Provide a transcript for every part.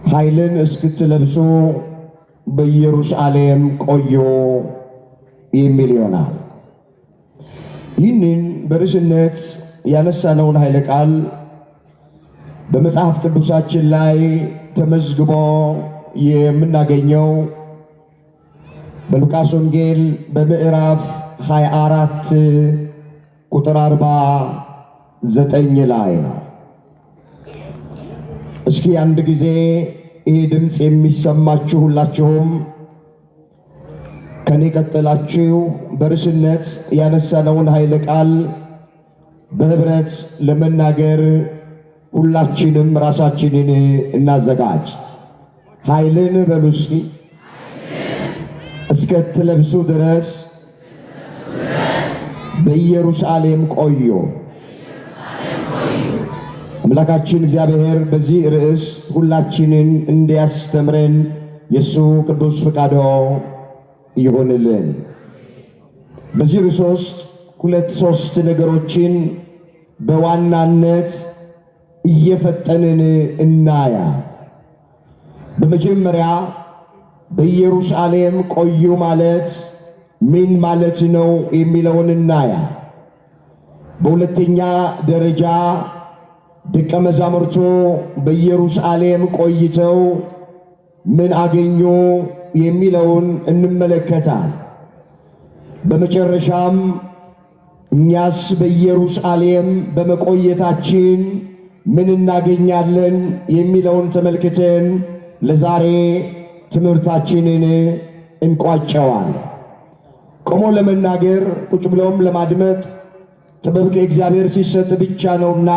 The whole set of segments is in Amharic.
ኃይልን እስክትለብሱ በኢየሩሳሌም ቆዩ የሚል ይሆናል። ይህንን በርዕስነት ያነሳነውን ኃይለ ቃል በመጽሐፍ ቅዱሳችን ላይ ተመዝግቦ የምናገኘው በሉቃስ ወንጌል በምዕራፍ 24 ቁጥር 49 ላይ ነው። እስኪ አንድ ጊዜ ይሄ ድምፅ የሚሰማችሁ ሁላችሁም ከኔ ቀጥላችሁ በርዕስነት ያነሳነውን ኃይለ ቃል በህብረት ለመናገር ሁላችንም ራሳችንን እናዘጋጅ። ኃይልን በሉ እስኪ እስክትለብሱ ድረስ በኢየሩሳሌም ቆዩ። አምላካችን እግዚአብሔር በዚህ ርዕስ ሁላችንን እንዲያስተምረን የሱ ቅዱስ ፈቃዱ ይሆንልን። በዚህ ርዕስ ውስጥ ሶስት ነገሮችን በዋናነት እየፈጠንን እናያ። በመጀመሪያ በኢየሩሳሌም ቆዩ ማለት ምን ማለት ነው የሚለውን እናያ። በሁለተኛ ደረጃ ደቀ መዛሙርቱ በኢየሩሳሌም ቆይተው ምን አገኙ የሚለውን እንመለከታል። በመጨረሻም እኛስ በኢየሩሳሌም በመቆየታችን ምን እናገኛለን የሚለውን ተመልክተን ለዛሬ ትምህርታችንን እንቋጨዋለን። ቆሞ ለመናገር ቁጭ ብሎም ለማድመጥ ጥበብ ከእግዚአብሔር ሲሰጥ ብቻ ነውና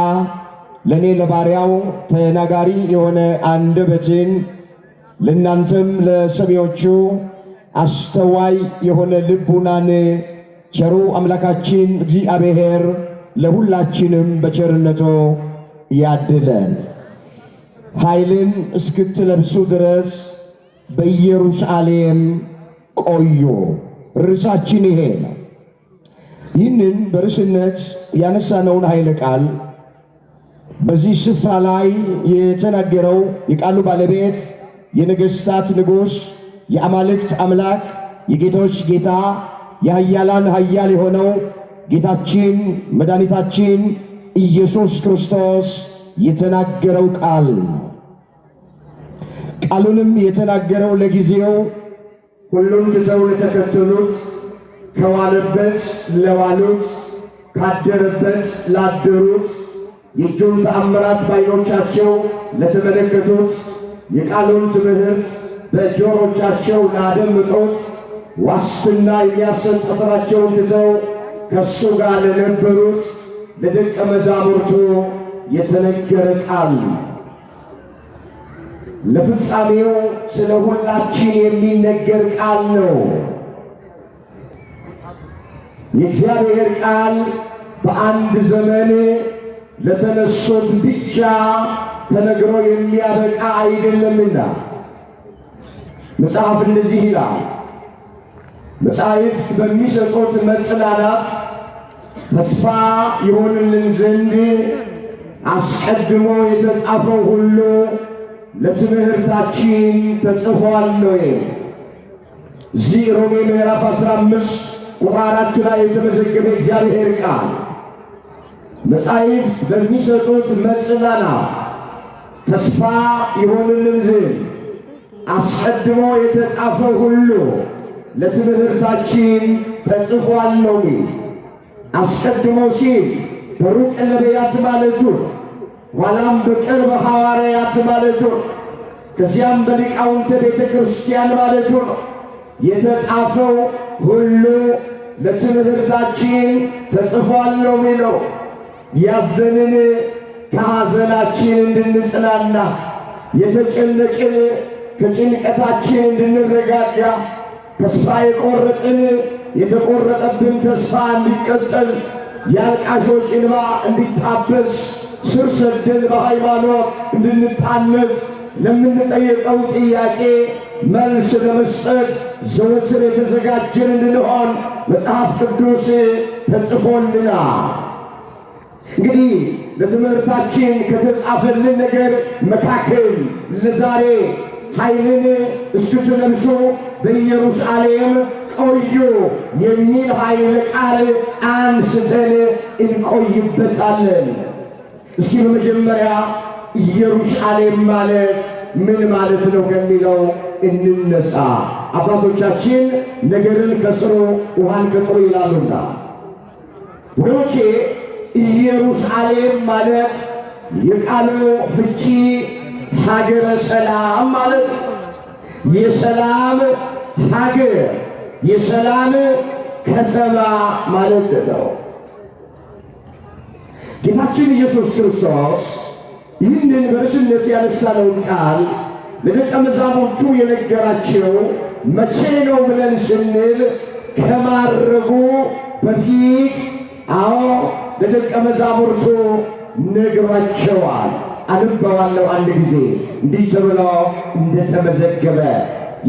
ለኔ ለባሪያው ተናጋሪ የሆነ አንደበትን ለእናንተም ለሰሚዎቹ አስተዋይ የሆነ ልቡናን ቸሩ አምላካችን እግዚአብሔር ለሁላችንም በቸርነቱ ያድለን። ኃይልን እስክትለብሱ ድረስ በኢየሩሳሌም ቆዩ። ርዕሳችን ይሄ ነው። ይህንን በርዕስነት ያነሳነውን ኃይለ ቃል በዚህ ስፍራ ላይ የተናገረው የቃሉ ባለቤት የነገሥታት ንጉሥ የአማልክት አምላክ የጌቶች ጌታ የኃያላን ኃያል የሆነው ጌታችን መድኃኒታችን ኢየሱስ ክርስቶስ የተናገረው ቃል ነው። ቃሉንም የተናገረው ለጊዜው ሁሉም ትተው ለተከተሉት፣ ከዋለበት ለዋሉት፣ ካደረበት ላደሩት፣ የእጁን ተአምራት በዓይኖቻቸው ለተመለከቱት፣ የቃሉን ትምህርት በጆሮቻቸው ላደመጡት፣ ዋስትና የሚያሰጥ ሥራቸውን ትተው ከእሱ ጋር ለነበሩት ለደቀ መዛሙርቱ የተነገረ ቃል ለፍጻሜው ስለ ሁላችን የሚነገር ቃል ነው። የእግዚአብሔር ቃል በአንድ ዘመን ለተነሱት ብቻ ተነግሮ የሚያበቃ አይደለምና መጽሐፍ እንደዚህ ይላል። መጻሕፍት በሚሰጡት መጽናናት ተስፋ ይሆንልን ዘንድ አስቀድሞ የተጻፈው ሁሉ ለትምህርታችን ተጽፏል ነው። እዚህ ሮሜ ምዕራፍ 15 ቁጥር 4 ላይ የተመዘገበ እግዚአብሔር ቃል መጻሕፍት በሚሰጡት መጽናናት ተስፋ ይሆንልን ዘንድ አስቀድሞ የተጻፈው ሁሉ ለትምህርታችን ተጽፏል ነው። አስቀድሞ ሲል በሩቅ ነቢያት ማለቱ፣ ኋላም በቅርብ ሐዋርያት ማለቱ፣ ከዚያም በሊቃውንተ ቤተ ክርስቲያን ማለቱ ነው። የተጻፈው ሁሉ ለትምህርታችን ተጽፏል ነው የሚለው። ያዘንን ከሐዘናችን እንድንጽናና፣ የተጨነቅን ከጭንቀታችን እንድንረጋጋ፣ ተስፋ የቆረጥን የተቆረጠብን ተስፋ እንዲቀጠል፣ የአልቃሾች እንባ እንዲታበስ፣ ስር ሰደን በሃይማኖት እንድንታነጽ፣ ለምንጠየቀው ጥያቄ መልስ ለመስጠት ዘወትር የተዘጋጀን እንድንሆን መጽሐፍ ቅዱስ ተጽፎልናል። እንግዲህ ለትምህርታችን ከተጻፈልን ነገር መካከል ለዛሬ ኃይልን እስክትለብሱ በኢየሩሳሌም ቆዩ የሚል ኃይለ ቃል አንስተን እንቆይበታለን። እስኪ በመጀመሪያ ኢየሩሳሌም ማለት ምን ማለት ነው ከሚለው እንነሳ። አባቶቻችን ነገርን ከስሩ ውሃን ከጥሩ ይላሉና ወገኖቼ ኢየሩሳሌም ማለት የቃሉ ፍቺ ሀገረ ሰላም ማለት የሰላም ሀገር የሰላም ከተማ ማለት ነው። ጌታችን ኢየሱስ ክርስቶስ ይህንን በርስነት ያነሳነውን ቃል ለደቀ መዛሙርቱ የነገራቸው መቼ ነው ብለን ስንል ከማረጉ በፊት ለደቀ መዛሙርቱ ነግሯቸዋል። አንባዋለሁ አንድ ጊዜ እንዲህ ተብሎ እንደተመዘገበ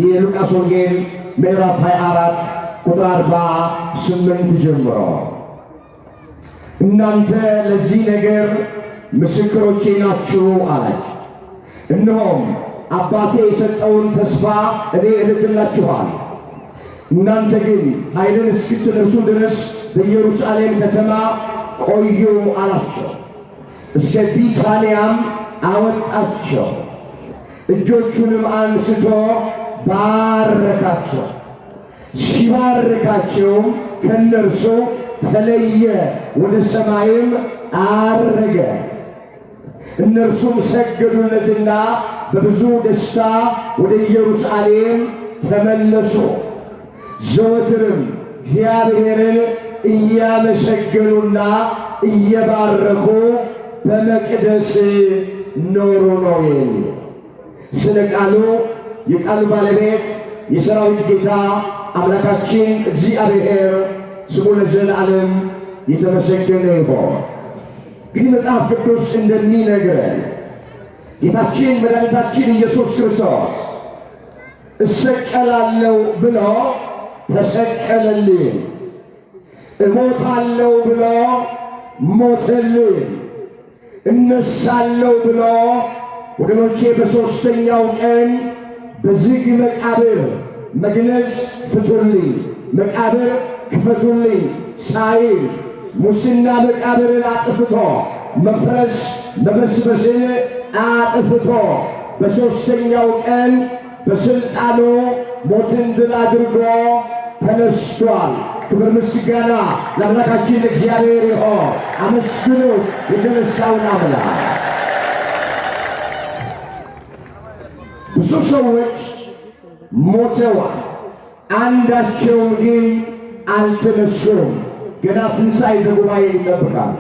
የሉቃስ ወንጌል ምዕራፍ 24 ቁጥር 48 ጀምሮ እናንተ ለዚህ ነገር ምስክሮቼ ናችሁ አላቸው። እነሆም አባቴ የሰጠውን ተስፋ እኔ እልክላችኋል። እናንተ ግን ኃይልን እስክትለብሱ ድረስ በኢየሩሳሌም ከተማ ቆዩ አላቸው። እስከ ቢታንያም አወጣቸው። እጆቹንም አንስቶ ባረካቸው። ሲባርካቸውም ከእነርሱ ተለየ፣ ወደ ሰማይም አረገ። እነርሱም ሰገዱለትና በብዙ ደስታ ወደ ኢየሩሳሌም ተመለሱ። ዘወትርም እግዚአብሔርን እያመሰገኑና እየባረኩ በመቅደስ ኖሩ ነው የሚል ስለ ቃሉ የቃሉ ባለቤት የሰራዊት ጌታ አምላካችን እግዚአብሔር ስሙ ለዘላለም የተመሰገነ ይሁን። ግን መጽሐፍ ቅዱስ እንደሚነግረን ጌታችን መድኃኒታችን ኢየሱስ ክርስቶስ እሰቀላለሁ ብሎ ተሰቀለልን፣ እሞታለሁ ብሎ ሞተልን፣ እነሳለሁ ብሎ ወገኖቼ በሦስተኛው ቀን በዝግ መቃብር መግነዝ ፍቱልኝ፣ መቃብር ክፈቱልኝ ሳይል ሙስና መቃብርን አጥፍቶ መፍረስ መበስበስን አጥፍቶ በሦስተኛው ቀን በሥልጣኑ ሞትን ድል አድርጎ ተነስቷል። ክብር ምስጋና ለአምላካችን እግዚአብሔር ይሁን። አመስግኑት የተነሳውን አምላክ። ብዙ ሰዎች ሞተዋል፣ አንዳቸውም ግን አልተነሱም። ገና ትንሣኤ ዘጉባኤ ይጠብቃል።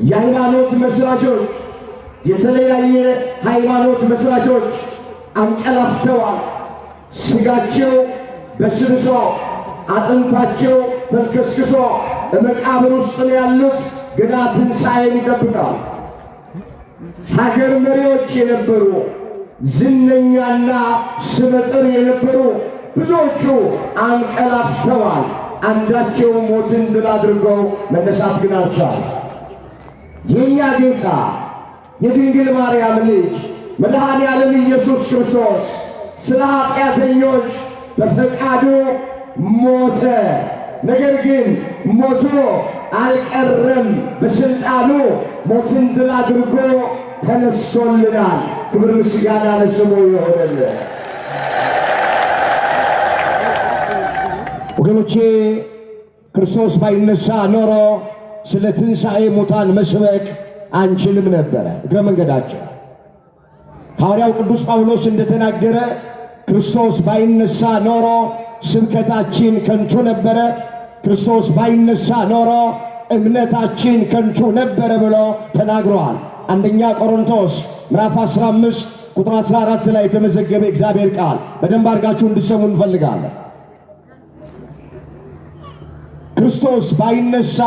የሃይማኖት መስራቾች፣ የተለያየ ሃይማኖት መስራቾች አንቀላፍተዋል። ሥጋቸው በስብሶ አጥንታቸው ተልከስክሶ በመቃብር ውስጥ ነው ያሉት። ገና ትንሣኤን ይጠብቃል። ሀገር መሪዎች የነበሩ ዝነኛና ስመጥር የነበሩ ብዙዎቹ አንቀላፍተዋል። አንዳቸው ሞትን ድል አድርገው መነሳት ግን አልቻሉም። የእኛ ጌታ የድንግል ማርያም ልጅ መድኃኔ ዓለም ኢየሱስ ክርስቶስ ስለ ኃጢአተኞች በፈቃዱ ሞተ። ነገር ግን ሞቶ አልቀረም። በሥልጣኑ ሞትን ድል አድርጎ ተነስቶልናል። ክብር ምስጋና ለስሙ ይሆንልን። ወገኖቼ ክርስቶስ ባይነሳ ኖሮ ስለ ትንሣኤ ሙታን መስበክ አንችልም ነበረ። እግረ መንገዳቸው ሐዋርያው ቅዱስ ጳውሎስ እንደተናገረ ክርስቶስ ባይነሳ ኖሮ ስብከታችን ከንቱ ነበረ፣ ክርስቶስ ባይነሳ ኖሮ እምነታችን ከንቱ ነበረ ብሎ ተናግረዋል። አንደኛ ቆሮንቶስ ምዕራፍ 15 ቁጥር 14 ላይ የተመዘገበ እግዚአብሔር ቃል በደንብ አድርጋችሁ እንድሰሙ እንፈልጋለን። ክርስቶስ ባይነሳ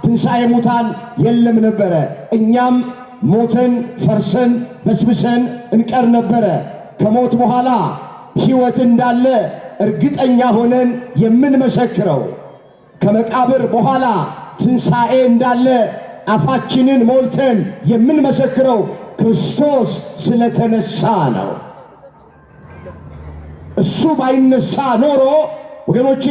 ትንሣኤ ሙታን የለም ነበረ። እኛም ሞተን ፈርሰን በስብሰን እንቀር ነበረ። ከሞት በኋላ ሕይወት እንዳለ እርግጠኛ ሆነን የምንመሰክረው፣ ከመቃብር በኋላ ትንሣኤ እንዳለ አፋችንን ሞልተን የምንመሰክረው ክርስቶስ ስለተነሳ ነው። እሱ ባይነሳ ኖሮ ወገኖቼ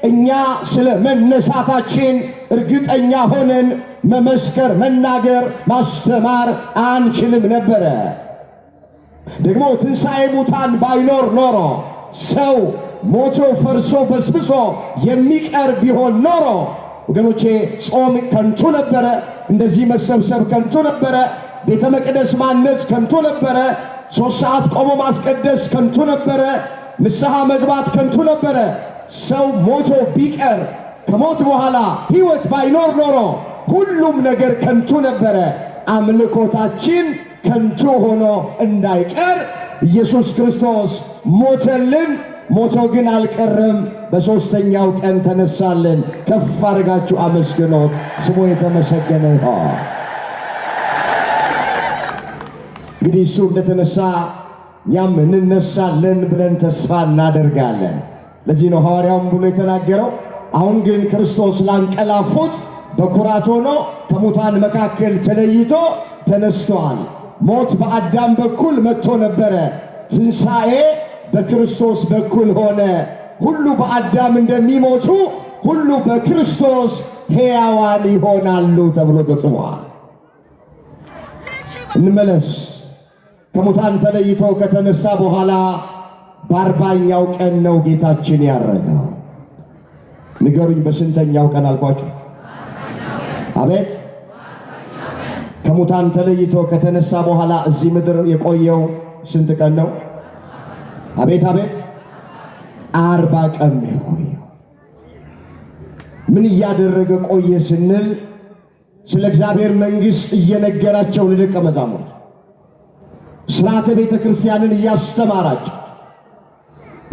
እኛ ስለ መነሳታችን እርግጠኛ ሆነን መመስከር፣ መናገር፣ ማስተማር አንችልም ነበረ። ደግሞ ትንሣኤ ሙታን ባይኖር ኖሮ ሰው ሞቶ ፈርሶ በስብሶ የሚቀር ቢሆን ኖሮ ወገኖቼ ጾም ከንቱ ነበረ፣ እንደዚህ መሰብሰብ ከንቱ ነበረ፣ ቤተ መቅደስ ማነጽ ከንቱ ነበረ፣ 3 ሰዓት ቆሞ ማስቀደስ ከንቱ ነበረ፣ ንስሐ መግባት ከንቱ ነበረ። ሰው ሞቶ ቢቀር ከሞት በኋላ ሕይወት ባይኖር ኖሮ ሁሉም ነገር ከንቱ ነበረ። አምልኮታችን ከንቱ ሆኖ እንዳይቀር ኢየሱስ ክርስቶስ ሞተልን። ሞቶ ግን አልቀረም፣ በሦስተኛው ቀን ተነሳልን። ከፍ አድርጋችሁ አመስግኖት፣ ስሙ የተመሰገነ ይሁን። እንግዲህ እሱ እንደተነሳ እኛም እንነሳለን ብለን ተስፋ እናደርጋለን። ለዚህ ነው ሐዋርያውም ብሎ የተናገረው አሁን ግን ክርስቶስ ላንቀላፉት በኩራት ሆኖ ከሙታን መካከል ተለይቶ ተነስቷል። ሞት በአዳም በኩል መጥቶ ነበረ፣ ትንሣኤ በክርስቶስ በኩል ሆነ። ሁሉ በአዳም እንደሚሞቱ ሁሉ በክርስቶስ ሕያዋን ይሆናሉ ተብሎ ተጽፏል። እንመለስ። ከሙታን ተለይቶ ከተነሳ በኋላ በ40ኛው ቀን ነው ጌታችን ያረገው። ንገሩኝ፣ በስንተኛው ቀን አልኳችሁ? አቤት። ከሙታን ተለይቶ ከተነሳ በኋላ እዚህ ምድር የቆየው ስንት ቀን ነው? አቤት አቤት። 40 ቀን ነው የቆየው። ምን እያደረገ ቆየ ስንል ስለ እግዚአብሔር መንግሥት እየነገራቸው ለደቀ መዛሙርት ሥርዓተ ቤተ ክርስቲያንን እያስተማራቸው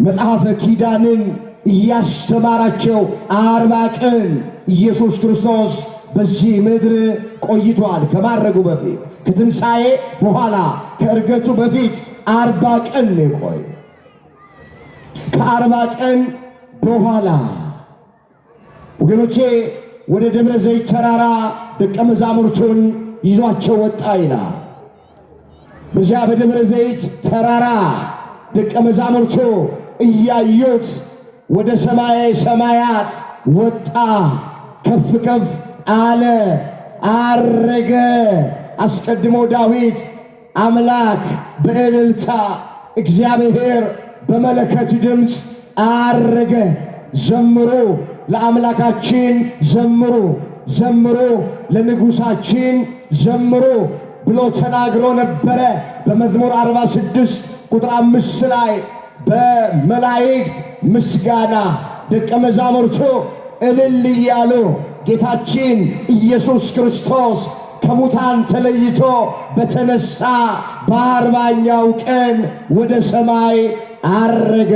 መጽሐፈ ኪዳንን እያስተማራቸው 40 ቀን ኢየሱስ ክርስቶስ በዚህ ምድር ቆይቷል። ከማረጉ በፊት፣ ከትንሣኤ በኋላ፣ ከእርገቱ በፊት 40 ቀን ነው የቆየው። ከ40 ቀን በኋላ ወገኖቼ ወደ ደብረ ዘይት ተራራ ደቀ መዛሙርቱን ይዟቸው ወጣ ይላል። በዚያ በደብረ ዘይት ተራራ ደቀ መዛሙርቱ እያዩት ወደ ሰማየ ሰማያት ወጣ፣ ከፍ ከፍ አለ፣ አረገ። አስቀድሞ ዳዊት አምላክ በእልልታ እግዚአብሔር በመለከት ድምፅ አረገ፣ ዘምሩ ለአምላካችን ዘምሩ፣ ዘምሩ ለንጉሳችን ዘምሩ ብሎ ተናግሮ ነበረ። በመዝሙር 46 ቁጥር 5 ላይ በመላእክት ምስጋና ደቀ መዛሙርቱ እልል እያሉ ጌታችን ኢየሱስ ክርስቶስ ከሙታን ተለይቶ በተነሳ በ40ኛው ቀን ወደ ሰማይ አረገ።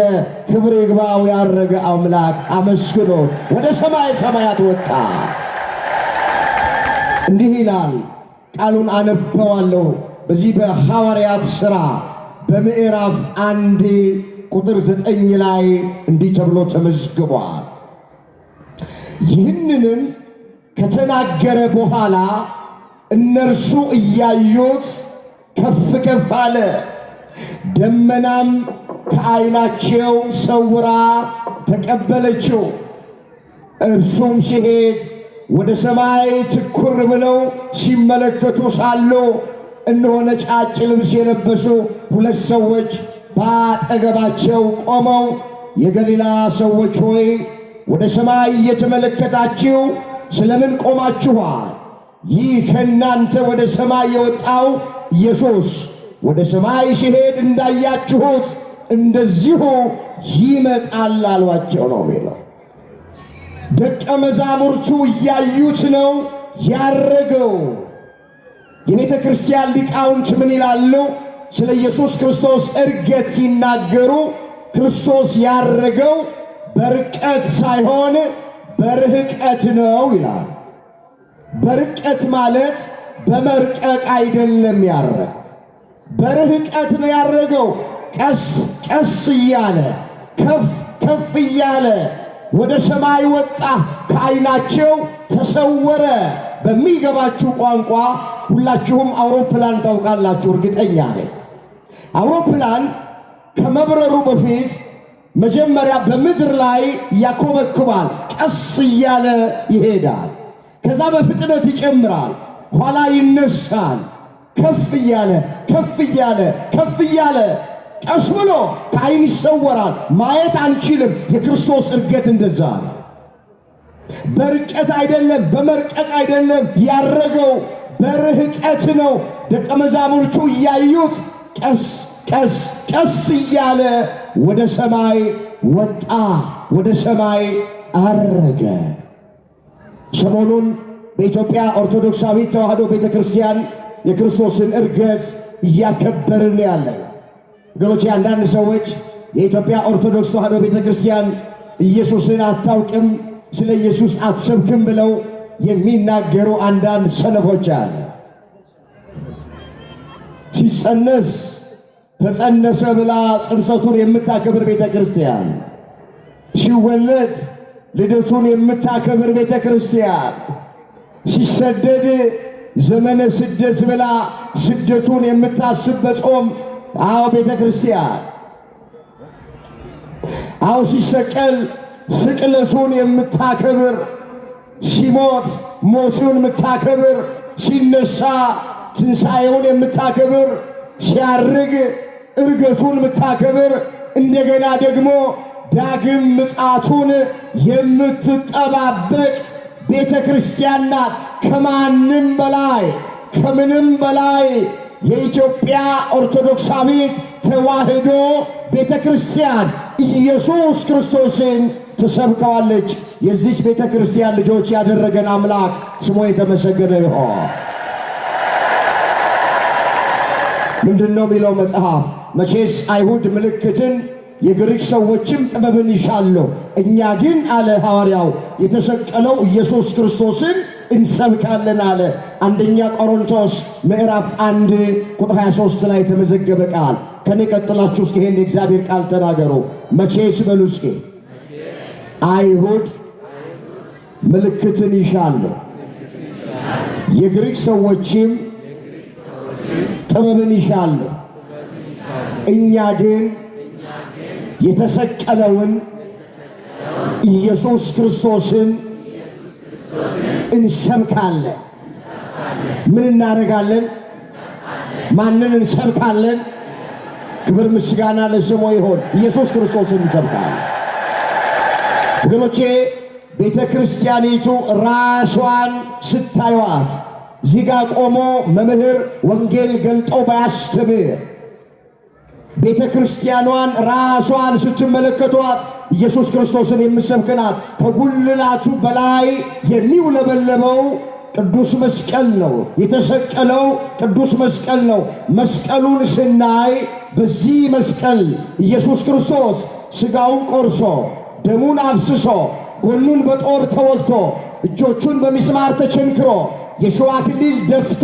ክብር ይግባው ያረገ አምላክ አመስግኖ ወደ ሰማይ ሰማያት ወጣ። እንዲህ ይላል፣ ቃሉን አነበዋለሁ። በዚህ በሐዋርያት ሥራ በምዕራፍ 1 ቁጥር 9 ላይ እንዲህ ተብሎ ተመዝግቧል። ይህንንም ከተናገረ በኋላ እነርሱ እያዩት ከፍ ከፍ አለ፣ ደመናም ከዓይናቸው ሰውራ ተቀበለችው። እርሱም ሲሄድ ወደ ሰማይ ትኩር ብለው ሲመለከቱ ሳሉ እነሆ ነጫጭ ልብስ የለበሱ 2 ሰዎች በአጠገባቸው ቆመው የገሊላ ሰዎች ሆይ ወደ ሰማይ እየተመለከታችሁ ስለምን ቆማችኋል? ይህ ከእናንተ ወደ ሰማይ የወጣው ኢየሱስ ወደ ሰማይ ሲሄድ እንዳያችሁት እንደዚሁ ይመጣል አሏቸው ነው የሚለው። ደቀ መዛሙርቱ እያዩት ነው ያረገው። የቤተ ክርስቲያን ሊቃውንት ምን ይላሉ? ስለ ኢየሱስ ክርስቶስ እርገት ሲናገሩ ክርስቶስ ያረገው በርቀት ሳይሆን በርህቀት ነው ይላል። በርቀት ማለት በመርቀቅ አይደለም ያረገው፣ በርህቀት ነው ያረገው። ቀስ ቀስ እያለ ከፍ ከፍ እያለ ወደ ሰማይ ወጣ፣ ከዓይናቸው ተሰወረ። በሚገባችሁ ቋንቋ ሁላችሁም አውሮፕላን ታውቃላችሁ እርግጠኛ ነኝ። አውሮፕላን ከመብረሩ በፊት መጀመሪያ በምድር ላይ ያኮበክባል፣ ቀስ እያለ ይሄዳል። ከዛ በፍጥነት ይጨምራል፣ ኋላ ይነሳል፣ ከፍ እያለ ከፍ እያለ ከፍ እያለ ቀስ ብሎ ከዓይን ይሰወራል፣ ማየት አንችልም። የክርስቶስ እርገት እንደዛ ነው። በርቀት አይደለም፣ በመርቀቅ አይደለም ያረገው፣ በርህቀት ነው። ደቀ መዛሙርቱ እያዩት ቀስ ቀስ ቀስ እያለ ወደ ሰማይ ወጣ፣ ወደ ሰማይ አረገ። ሰሞኑን በኢትዮጵያ ኦርቶዶክሳዊት ተዋሕዶ ቤተክርስቲያን የክርስቶስን እርገት እያከበርን ያለን ወገኖቼ፣ አንዳንድ ሰዎች የኢትዮጵያ ኦርቶዶክስ ተዋሕዶ ቤተክርስቲያን ኢየሱስን አታውቅም፣ ስለ ኢየሱስ አትሰብክም ብለው የሚናገሩ አንዳንድ ሰነፎች አለ። ሲጸነስ ተጸነሰ ብላ ጽንሰቱን የምታከብር ቤተክርስቲያን፣ ሲወለድ ልደቱን የምታከብር ቤተክርስቲያን፣ ሲሰደድ ዘመነ ስደት ብላ ስደቱን የምታስብ በጾም ቤተክርስቲያን፣ ሲሰቀል ስቅለቱን የምታከብር፣ ሲሞት ሞቱን የምታከብር፣ ሲነሳ ትንሣኤውን የምታከብር፣ ሲያርግ እርገቱን የምታከብር፣ እንደገና ደግሞ ዳግም ምጽአቱን የምትጠባበቅ ቤተ ክርስቲያን ናት። ከማንም በላይ ከምንም በላይ የኢትዮጵያ ኦርቶዶክሳዊት ተዋሕዶ ቤተ ክርስቲያን ኢየሱስ ክርስቶስን ትሰብከዋለች። የዚች ቤተ ክርስቲያን ልጆች ያደረገን አምላክ ስሙ የተመሰገነ ይሁን። ምንድነው የሚለው መጽሐፍ? መቼስ አይሁድ ምልክትን የግሪክ ሰዎችም ጥበብን ይሻሉ፣ እኛ ግን አለ ሐዋርያው የተሰቀለው ኢየሱስ ክርስቶስን እንሰብካለን አለ። አንደኛ ቆሮንቶስ ምዕራፍ 1 ቁጥር 23 ላይ የተመዘገበ ቃል። ከኔ ቀጥላችሁ እስኪ ይሄን የእግዚአብሔር ቃል ተናገሩ። መቼስ በሉ እስኪ አይሁድ ምልክትን ይሻሉ፣ የግሪክ ሰዎችም ጥበብን ይሻሉ፣ እኛ ግን የተሰቀለውን ኢየሱስ ክርስቶስን እንሰብካለን። ምን እናደርጋለን? ማንን እንሰብካለን? ክብር ምስጋና ለስሙ ይሁን። ኢየሱስ ክርስቶስን እንሰብካለን። ወገኖቼ ቤተ ክርስቲያኒቱ ራሷን ስታዩት እዚህ ጋር ቆሞ መምህር ወንጌል ገልጦ ባያስተምር ቤተ ክርስቲያኗን ራሷን ስትመለከቷት ኢየሱስ ክርስቶስን የምሰብክናት። ከጉልላቱ በላይ የሚውለበለበው ቅዱስ መስቀል ነው። የተሰቀለው ቅዱስ መስቀል ነው። መስቀሉን ስናይ በዚህ መስቀል ኢየሱስ ክርስቶስ ሥጋውን ቆርሶ ደሙን አፍስሶ ጎኑን በጦር ተወግቶ እጆቹን በሚስማር ተቸንክሮ የሸዋ አክሊል ደፍቶ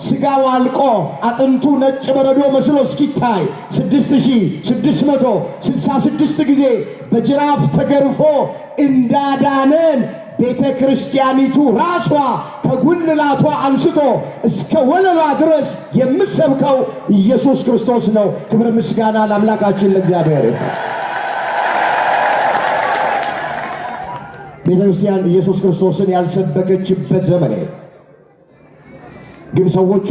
ሥጋው አልቆ አጥንቱ ነጭ በረዶ መስሎ እስኪታይ 6666 ጊዜ በጅራፍ ተገርፎ እንዳዳነን ቤተ ክርስቲያኒቱ ራሷ ከጉልላቷ አንስቶ እስከ ወለሏ ድረስ የምትሰብከው ኢየሱስ ክርስቶስ ነው። ክብር ምስጋና ለአምላካችን ለእግዚአብሔር ይሁን። ቤተ ክርስቲያን ኢየሱስ ክርስቶስን ያልሰበከችበት ዘመን ግን ሰዎቹ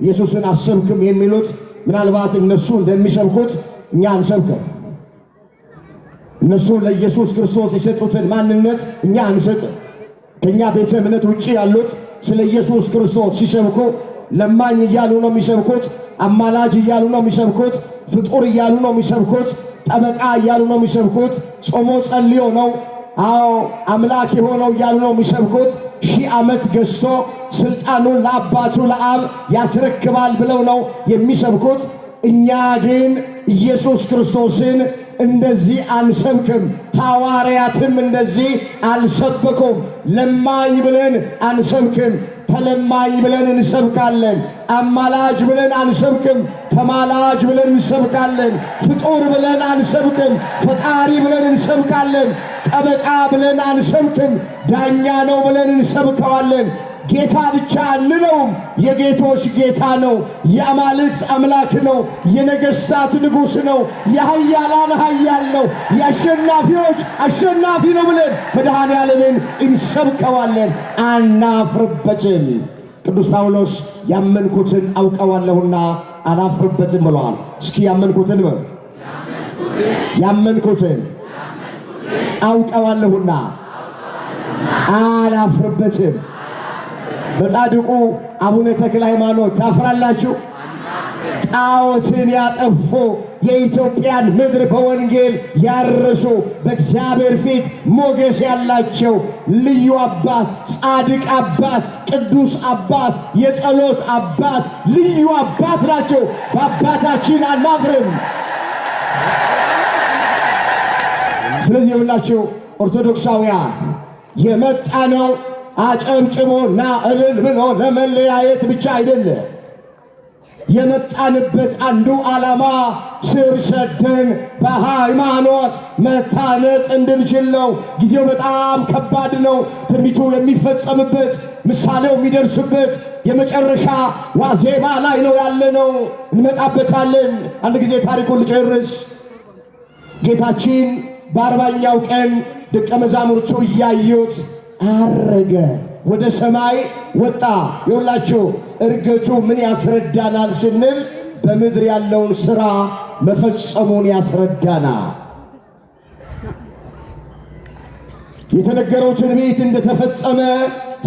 ኢየሱስን አሰብክም የሚሉት ምናልባት እነሱ እንደሚሰብኩት እኛ አንሰብክም። እነሱ ለኢየሱስ ክርስቶስ የሰጡትን ማንነት እኛ አንሰጥም። ከኛ ቤተ እምነት ውጪ ያሉት ስለ ኢየሱስ ክርስቶስ ሲሰብኩ ለማኝ እያሉ ነው የሚሰብኩት፣ አማላጅ እያሉ ነው የሚሰብኩት፣ ፍጡር እያሉ ነው የሚሰብኩት፣ ጠበቃ እያሉ ነው የሚሰብኩት፣ ጾሞ ጸልዮ ነው አምላክ የሆነው እያሉ ነው የሚሰብኩት። 1000 ዓመት ገዝቶ ስልጣኑን ለአባቱ ለአብ ያስረክባል ብለው ነው የሚሰብኩት። እኛ ግን ኢየሱስ ክርስቶስን እንደዚህ አንሰብክም። ሐዋርያትም እንደዚህ አልሰበኩም። ለማኝ ብለን አንሰብክም፣ ተለማኝ ብለን እንሰብካለን። አማላጅ ብለን አንሰብክም፣ ተማላጅ ብለን እንሰብካለን። ፍጡር ብለን አንሰብክም፣ ፈጣሪ ብለን እንሰብካለን። ጠበቃ ብለን አንሰብክም፣ ዳኛ ነው ብለን እንሰብከዋለን። ጌታ ብቻ አንለውም። የጌቶች ጌታ ነው። የአማልክት አምላክ ነው። የነገሥታት ንጉሥ ነው። የኃያላን ኃያል ነው። የአሸናፊዎች አሸናፊ ነው ብለን መድኃኔ ዓለምን እንሰብከዋለን፣ አናፍርበትም። ቅዱስ ጳውሎስ ያመንኩትን አውቀዋለሁና አላፍርበትም ብለዋል። እስኪ ያመንኩትን አውቀዋለሁና አላፍርበትም። በጻድቁ አቡነ ተክለ ሃይማኖት ታፍራላችሁ? ጣዖትን ያጠፉ የኢትዮጵያን ምድር በወንጌል ያረሱ በእግዚአብሔር ፊት ሞገስ ያላቸው ልዩ አባት፣ ጻድቅ አባት፣ ቅዱስ አባት፣ የጸሎት አባት፣ ልዩ አባት ናቸው። በአባታችን አናፍርም። ስለዚህ የሁላችሁ ኦርቶዶክሳውያን የመጣ ነው አጨብጭቦና እልል ብሎ ለመለያየት ብቻ አይደለም። የመጣንበት አንዱ ዓላማ ስር ሰደን በሃይማኖት መታነጽ እንድንችል ነው። ጊዜው በጣም ከባድ ነው። ትንቢቱ የሚፈጸምበት ምሳሌው የሚደርስበት የመጨረሻ ዋዜማ ላይ ነው ያለነው። እንመጣበታለን። አንድ ጊዜ ታሪኩን ልጨርስ። ጌታችን በ40ኛው ቀን ደቀ መዛሙርቱ እያዩት አረገ፣ ወደ ሰማይ ወጣ። የሁላችሁ እርገቱ ምን ያስረዳናል ስንል በምድር ያለውን ሥራ መፈጸሙን ያስረዳናል። የተነገረው ትንቢት እንደተፈጸመ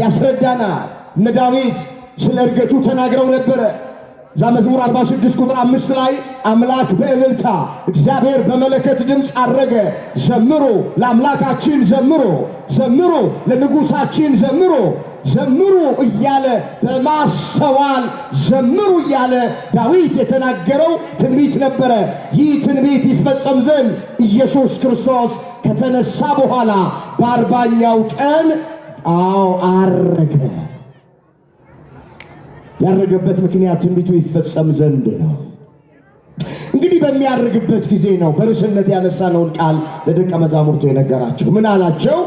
ያስረዳናል። እነ ዳዊት ስለ እርገቱ ተናግረው ነበረ። እዛ መዝሙር 46 ቁጥር 5 ላይ አምላክ በእልልታ እግዚአብሔር በመለከት ድምፅ አረገ፣ ዘምሩ ለአምላካችን ዘምሩ፣ ዘምሩ ለንጉሳችን ዘምሩ፣ ዘምሩ እያለ በማስተዋል ዘምሩ እያለ ዳዊት የተናገረው ትንቢት ነበረ። ይህ ትንቢት ይፈጸም ዘንድ ኢየሱስ ክርስቶስ ከተነሳ በኋላ በ40ኛው ቀን አረገ። ያረገበት ምክንያት ትንቢቱ ይፈጸም ዘንድ ነው። እንግዲህ በሚያርግበት ጊዜ ነው በርዕስነት ያነሳነውን ቃል ለደቀ መዛሙርቱ የነገራቸው። ምን አላቸው?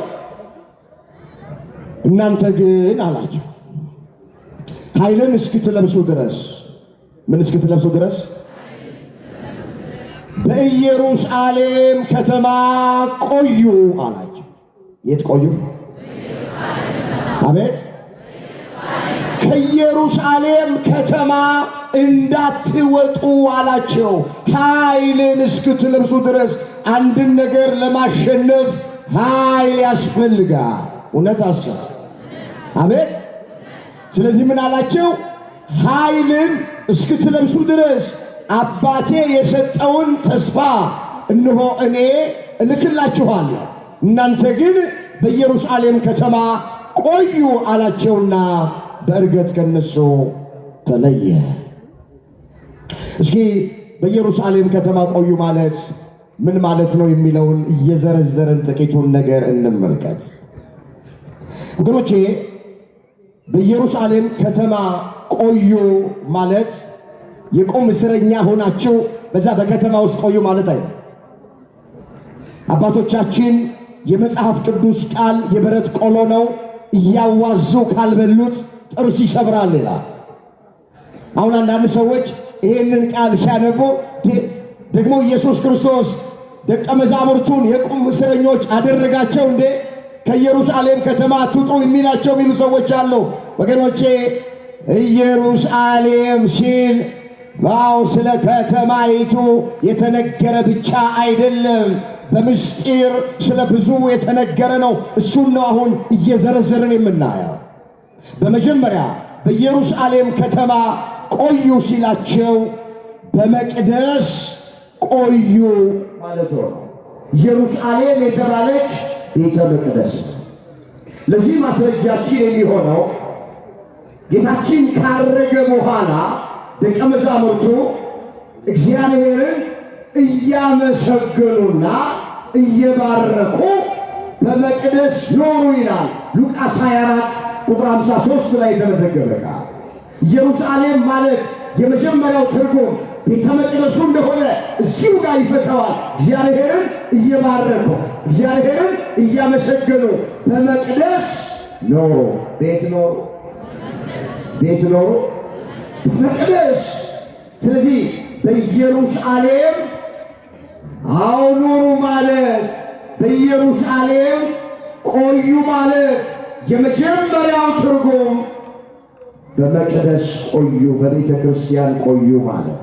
እናንተ ግን አላቸው ኃይልን እስክትለብሱ ድረስ። ምን እስክትለብሱ ድረስ? በኢየሩሳሌም ከተማ ቆዩ አላቸው። የት ቆዩ? አቤት ከኢየሩሳሌም ከተማ እንዳትወጡ አላቸው። ኃይልን እስክትለብሱ ድረስ። አንድን ነገር ለማሸነፍ ኃይል ያስፈልጋል። እውነት አስቻ አቤት። ስለዚህ ምን አላቸው? ኃይልን እስክትለብሱ ድረስ አባቴ የሰጠውን ተስፋ እነሆ እኔ እልክላችኋለሁ፣ እናንተ ግን በኢየሩሳሌም ከተማ ቆዩ አላቸውና በእርገት ከነሱ ተለየ። እስኪ በኢየሩሳሌም ከተማ ቆዩ ማለት ምን ማለት ነው የሚለውን እየዘረዘርን ጥቂቱን ነገር እንመልከት። ወገኖቼ በኢየሩሳሌም ከተማ ቆዩ ማለት የቁም እስረኛ ሆናችሁ በዛ በከተማ ውስጥ ቆዩ ማለት አይደለም። አባቶቻችን የመጽሐፍ ቅዱስ ቃል የብረት ቆሎ ነው፣ እያዋዙ ካልበሉት ጥርስ ይሰብራል ይላል። አሁን አንዳንድ ሰዎች ይሄንን ቃል ሲያነቡ ደግሞ ኢየሱስ ክርስቶስ ደቀ መዛሙርቱን የቁም እስረኞች አደረጋቸው እንዴ? ከኢየሩሳሌም ከተማ አትውጡ የሚላቸው የሚሉ ሰዎች አሉ። ወገኖቼ ኢየሩሳሌም ሲል ስለ ከተማይቱ የተነገረ ብቻ አይደለም፣ በምስጢር ስለ ብዙ የተነገረ ነው። እሱን ነው አሁን እየዘረዘርን የምናየው። በመጀመሪያ በኢየሩሳሌም ከተማ ቆዩ ሲላቸው በመቅደስ ቆዩ ማለት ነው። ኢየሩሳሌም የተባለች ቤተ መቅደስ። ለዚህ ማስረጃችን የሚሆነው ጌታችን ካረገ በኋላ ደቀ መዛሙርቱ እግዚአብሔርን እያመሰገኑና እየባረኩ በመቅደስ ኖሩ ይላል። ሉቃስ 24 ቁጥር 53 ላይ የተመዘገበ ቃል። ኢየሩሳሌም ማለት የመጀመሪያው ትርጉም ቤተ መቅደሱ እንደሆነ እዚሁ ጋር ይፈተዋል። እግዚአብሔርን እየባረኩ እግዚአብሔርን እያመሰገኑ በመቅደስ ኖሩ። ቤት ኖሩ፣ ቤት ኖሩ በመቅደስ። ስለዚህ በኢየሩሳሌም ኑሩ ማለት በኢየሩሳሌም ቆዩ ማለት የመጀመሪያው ትርጉም በመቅደስ ቆዩ፣ በቤተ ክርስቲያን ቆዩ ማለት።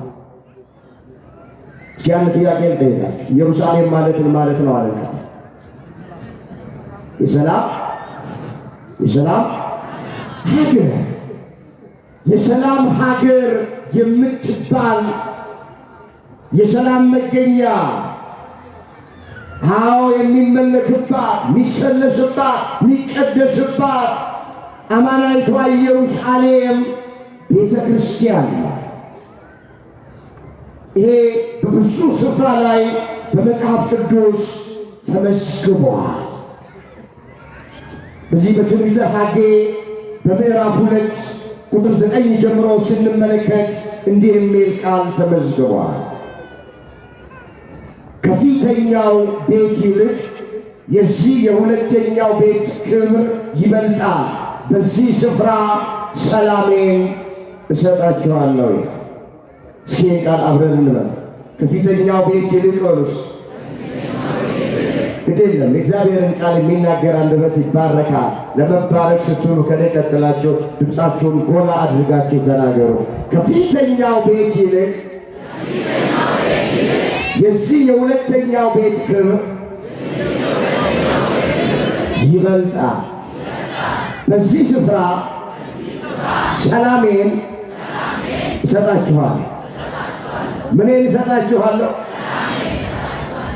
እስኪ አንድ ጥያቄ ልጠይቃችሁ። ኢየሩሳሌም ማለት ምን ማለት ነው አለ? የሰላም ሀገር፣ የሰላም ሀገር የምትባል የሰላም መገኛ፣ የሚመለክባት፣ የሚሰለስባት፣ የሚቀደስባት አማናዊቷ ኢየሩሳሌም ቤተ ክርስቲያን ነው። ይሄ በብዙ ስፍራ ላይ በመጽሐፍ ቅዱስ ተመዝግቧል። በዚህ በትንቢተ ሐጌ በምዕራፍ 2 ቁጥር 9 ጀምሮ ስንመለከት እንዲህ የሚል ቃል ተመዝግቧል። ከፊተኛው ቤት ይልቅ የዚህ የሁለተኛው ቤት ክብር ይበልጣል። በዚህ ስፍራ ሰላሜን እሰጣችኋለሁ። እስኪ ቃል አብረን እንበል። ከፊተኛው ቤት ይልቅ ወሩስ ግዴለም የእግዚአብሔርን ቃል የሚናገር አንደበት ይባረካል። ለመባረክ ስትሉ ከኔ ቀጥላችሁ ድምፃችሁን ጎላ አድርጋችሁ ተናገሩ። ከፊተኛው ቤት ይልቅ የዚህ የሁለተኛው ቤት ክብር ይበልጣል። በዚህ ስፍራ ሰላሜን እሰጣችኋለሁ። ምንን እሰጣችኋለሁ?